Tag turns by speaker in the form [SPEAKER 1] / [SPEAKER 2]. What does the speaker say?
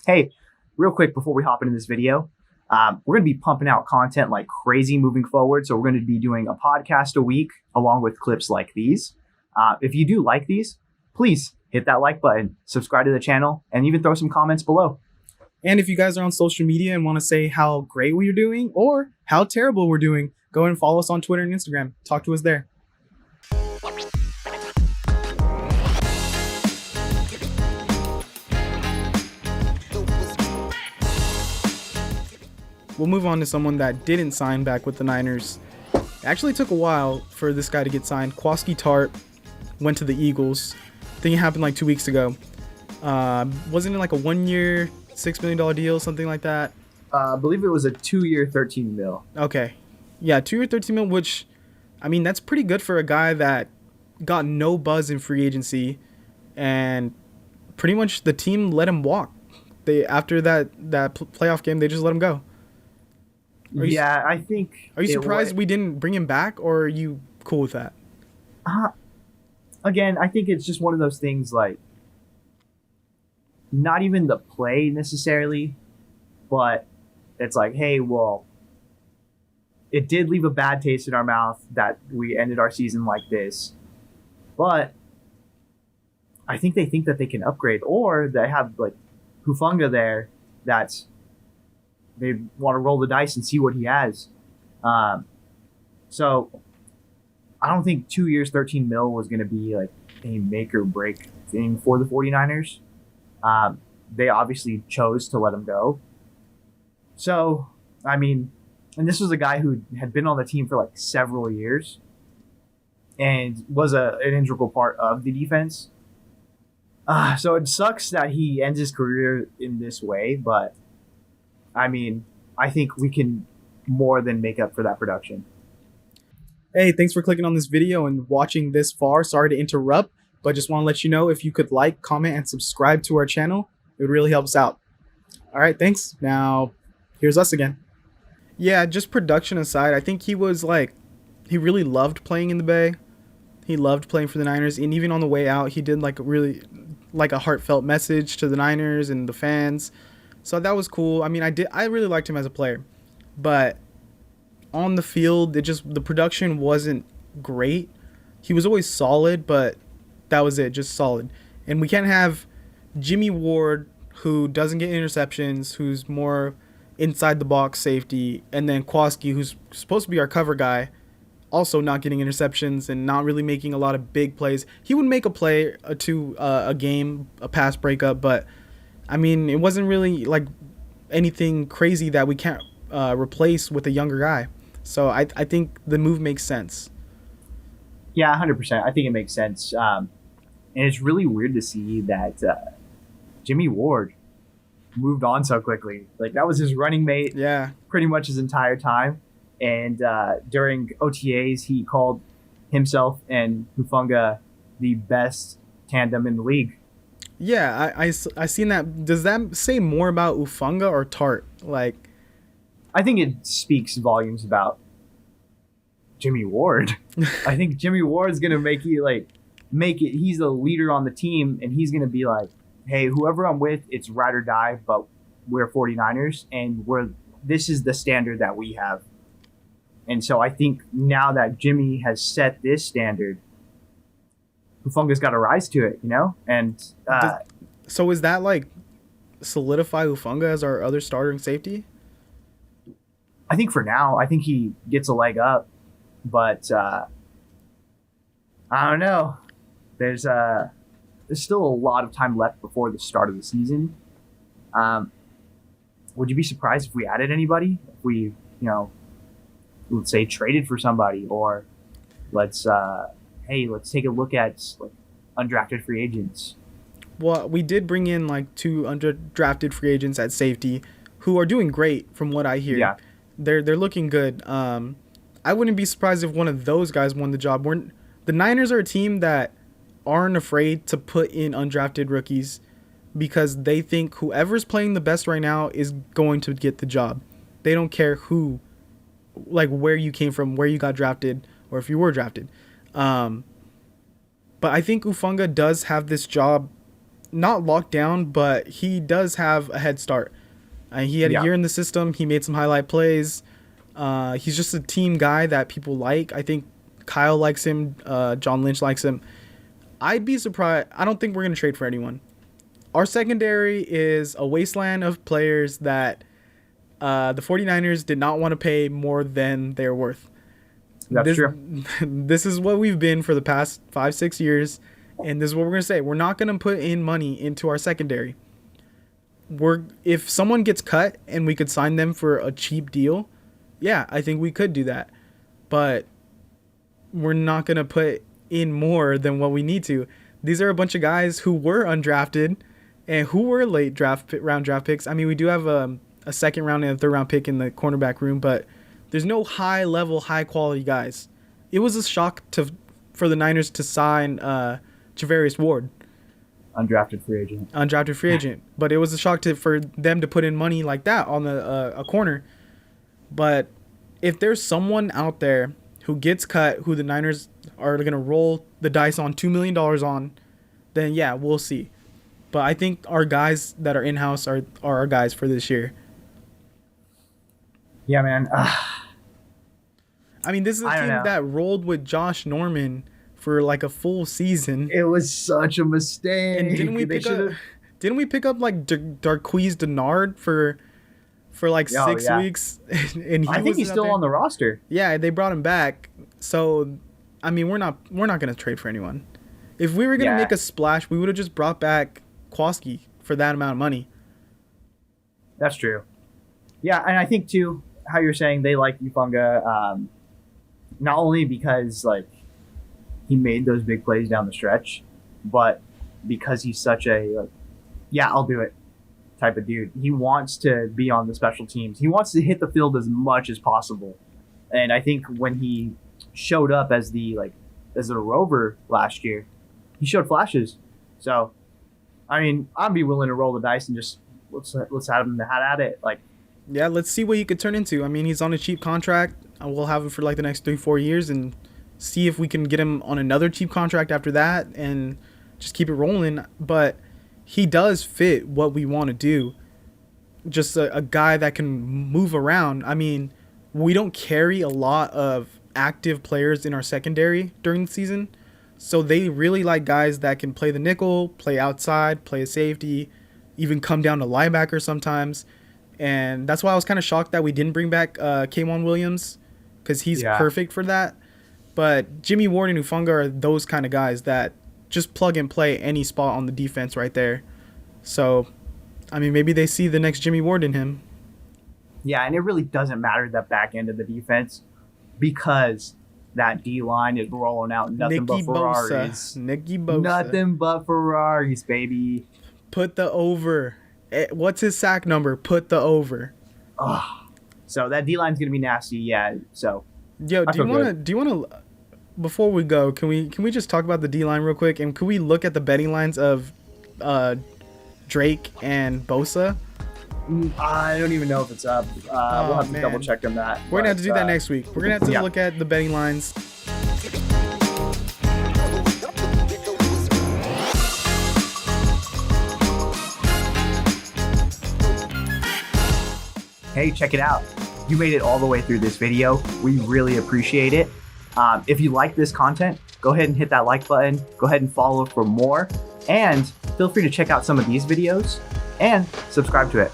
[SPEAKER 1] Hey, real quick before we hop into this video, we're going to be pumping out content like crazy moving forward. So we're going to be doing a podcast a week along with clips like these. If you do like these, please hit that like button, subscribe to the channel, and even throw some comments below.
[SPEAKER 2] And if you guys are on social media and want to say how great we're doing or how terrible we're doing, go and follow us on Twitter and Instagram. Talk to us there. We'll move on to someone that didn't sign back with the Niners. It actually took a while for this guy to get signed. Kwaski Tart went to the Eagles. I think it happened like 2 weeks ago. Wasn't it like a 1 year, $6 million deal, something like that?
[SPEAKER 1] I believe it was a 2-year, $13 million.
[SPEAKER 2] Okay. Yeah, 2 year, $13 million, which, I mean, that's pretty good for a guy that got no buzz in free agency. And pretty much the team let him walk. After that playoff game, they just let him go.
[SPEAKER 1] I think.
[SPEAKER 2] Are you surprised we didn't bring him back, or are you cool with that?
[SPEAKER 1] Again, I think it's just one of those things like, not even the play necessarily, but it's like, hey, well, it did leave a bad taste in our mouth that we ended our season like this. But I think they think that they can upgrade, or they have like Hufanga there that's. They want to roll the dice and see what he has. So I don't think 2 years, $13 million was going to be like a make or break thing for the 49ers. They obviously chose to let him go. So, I mean, and this was a guy who had been on the team for like several years and was an integral part of the defense. So it sucks that he ends his career in this way, but I mean, I think we can more than make up for that production.
[SPEAKER 2] Hey, thanks for clicking on this video and watching this far. Sorry to interrupt, but just want to let you know if you could like, comment, and subscribe to our channel. It would really help us out. All right, thanks. Now, here's us again. Yeah, just production aside, I think he really loved playing in the Bay. He loved playing for the Niners, and even on the way out, he did a heartfelt message to the Niners and the fans. So that was cool. I mean, I really liked him as a player, but on the field, the production wasn't great. He was always solid, but that was it, just solid. And we can't have Jimmie Ward, who doesn't get interceptions, who's more inside the box safety, and then Kwaski, who's supposed to be our cover guy, also not getting interceptions and not really making a lot of big plays. He would make a play to a game, a pass breakup, but I mean, it wasn't really like anything crazy that we can't replace with a younger guy. So I think the move makes sense.
[SPEAKER 1] Yeah, 100%. I think it makes sense. And it's really weird to see that Jimmie Ward moved on so quickly. Like, that was his running mate pretty much his entire time. And during OTAs, he called himself and Hufanga the best tandem in the league.
[SPEAKER 2] Yeah, I seen that. Does that say more about Hufanga or Tart? Like,
[SPEAKER 1] I think it speaks volumes about Jimmie Ward. I think Jimmie Ward's gonna make it. He's the leader on the team, and he's gonna be like, hey, whoever I'm with, it's ride or die. But we're 49ers, and this is the standard that we have. And so I think now that Jimmie has set this standard, Hufanga's got to rise to it, you know? And
[SPEAKER 2] so is that like solidify Hufanga as our other starting safety?
[SPEAKER 1] I think for now, I think he gets a leg up, but I don't know. There's still a lot of time left before the start of the season. Would you be surprised if we added anybody? If we, let's say traded for somebody, or let's take a look at like undrafted free agents.
[SPEAKER 2] Well, we did bring in like 2 undrafted free agents at safety who are doing great from what I hear.
[SPEAKER 1] Yeah.
[SPEAKER 2] They're looking good. I wouldn't be surprised if one of those guys won the job. The Niners are a team that aren't afraid to put in undrafted rookies because they think whoever's playing the best right now is going to get the job. They don't care where you came from, where you got drafted, or if you were drafted. But I think Hufanga does have this job not locked down, but he does have a head start. He had a year in the system. He made some highlight plays. He's just a team guy that people like. I think Kyle likes him. John Lynch likes him. I'd be surprised. I don't think we're going to trade for anyone. Our secondary is a wasteland of players that the 49ers did not want to pay more than they're worth.
[SPEAKER 1] That's true.
[SPEAKER 2] This is what we've been for the past 5-6 years, and this is what we're going to say. We're not going to put in money into our secondary. If someone gets cut and we could sign them for a cheap deal, yeah, I think we could do that. But we're not going to put in more than what we need to. These are a bunch of guys who were undrafted and who were late round draft picks. I mean, we do have a second round and a third round pick in the cornerback room, but there's no high level, high quality guys. It was a shock for the Niners to sign Jimmie Ward.
[SPEAKER 1] Undrafted free agent. But it was a shock for them to put in money like that on a corner. But if there's someone out there who gets cut, who the Niners are going to roll the dice on $2 million on, then yeah, we'll see. But I think our guys that are in-house are our guys for this year. Yeah, man.
[SPEAKER 2] I mean, this is a team that rolled with Josh Norman for like a full season.
[SPEAKER 1] It was such a mistake.
[SPEAKER 2] And didn't we pick up like Darqueze Dennard for like 6 weeks? And
[SPEAKER 1] I think he's still on the roster.
[SPEAKER 2] Yeah, they brought him back. So, I mean, we're not going to trade for anyone. If we were going to make a splash, we would have just brought back Kowalski for that amount of money.
[SPEAKER 1] That's true. Yeah, and I think too, how you're saying they like Hufanga, not only because like he made those big plays down the stretch, but because he's such a I'll do it type of dude. He wants to be on the special teams. He wants to hit the field as much as possible. And I think when he showed up as a rover last year, he showed flashes. So, I mean, I'd be willing to roll the dice and just let's have him at it. Like,
[SPEAKER 2] yeah, let's see what he could turn into. I mean, he's on a cheap contract. We'll have him for like the next 3-4 years and see if we can get him on another cheap contract after that and just keep it rolling. But he does fit what we want to do. Just a guy that can move around. I mean, we don't carry a lot of active players in our secondary during the season. So they really like guys that can play the nickel, play outside, play a safety, even come down to linebacker sometimes. And that's why I was kind of shocked that we didn't bring back K'Wan Williams, because he's perfect for that. But Jimmie Ward and Hufanga are those kind of guys that just plug and play any spot on the defense right there. So, I mean, maybe they see the next Jimmie Ward in him.
[SPEAKER 1] Yeah, and it really doesn't matter the back end of the defense because that D-line is rolling out nothing but Ferraris.
[SPEAKER 2] Nicky Bosa.
[SPEAKER 1] Nothing but Ferraris, baby.
[SPEAKER 2] Put the over. What's his sack number? Put the over.
[SPEAKER 1] Oh, so that D-line's going to be nasty, yeah. So,
[SPEAKER 2] yo, do you want to before we go, can we just talk about the D-line real quick, and can we look at the betting lines of Drake and Bosa?
[SPEAKER 1] I don't even know if it's up. We'll have to double check on that.
[SPEAKER 2] We're gonna have to do that next week. We're gonna have to look at the betting lines.
[SPEAKER 1] Hey, check it out. You made it all the way through this video. We really appreciate it. If you like this content, go ahead and hit that like button. Go ahead and follow for more. And feel free to check out some of these videos and subscribe to it.